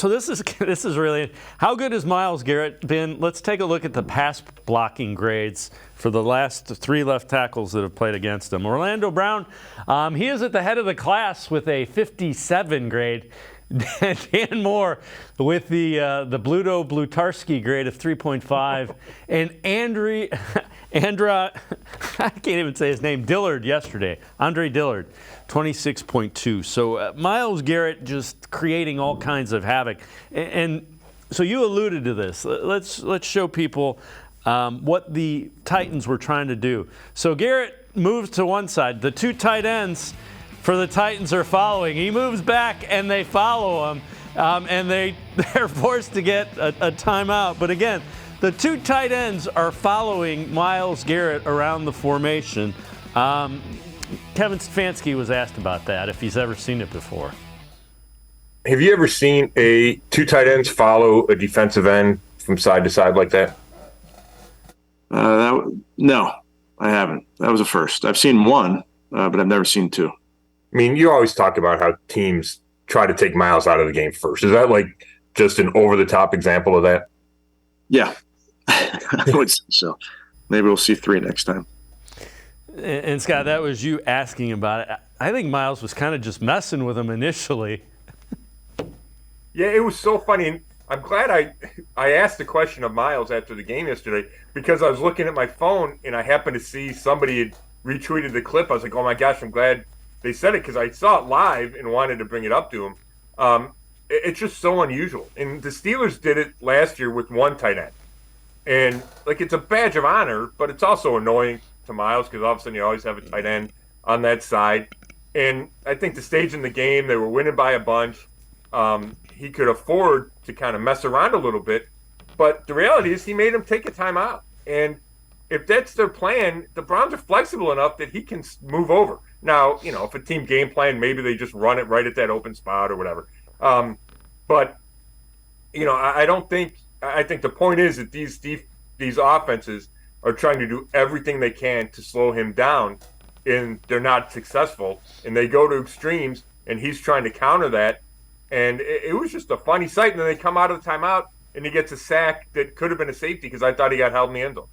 So this is really, how good has Myles Garrett been? Let's take a look at the pass blocking grades for the last 3 left tackles that have played against him. Orlando Brown, he is at the head of the class with a 57 grade. Dan Moore with the Bluto Blutarski grade of 3.5, and Andra, I can't even say his name, Dillard yesterday. Andre Dillard, 26.2. So Myles Garrett just creating all kinds of havoc. And so you alluded to this. Let's show people what the Titans were trying to do. So Garrett moves to one side. The 2 tight ends for the Titans are following. He moves back and they follow him, and they're forced to get a timeout. But again, the 2 tight ends are following Myles Garrett around the formation. Kevin Stefanski was asked about that, if he's ever seen it before. Have you ever seen 2 tight ends follow a defensive end from side to side like that? No, I haven't. That was a first. I've seen one, but I've never seen 2. I mean, you always talk about how teams try to take Myles out of the game first. Is that like just an over-the-top example of that? Yeah, I would say so. Maybe we'll see 3 next time. And Scott, that was you asking about it. I think Myles was kind of just messing with him initially. Yeah, it was so funny. And I'm glad I asked the question of Myles after the game yesterday, because I was looking at my phone and I happened to see somebody had retweeted the clip. I was like, oh my gosh, I'm glad they said it, because I saw it live and wanted to bring it up to him. It's just so unusual. And the Steelers did it last year with 1 tight end. And, like, it's a badge of honor, but it's also annoying to Myles, because all of a sudden you always have a tight end on that side. And I think the stage in the game, they were winning by a bunch. He could afford to kind of mess around a little bit. But the reality is he made him take a timeout. And if that's their plan, the Browns are flexible enough that he can move over. Now, if a team game plan, maybe they just run it right at that open spot or whatever. But, I think the point is that these offenses are trying to do everything they can to slow him down, and they're not successful. And they go to extremes, and he's trying to counter that. And it was just a funny sight. And then they come out of the timeout, and he gets a sack that could have been a safety, because I thought he got held in the end zone.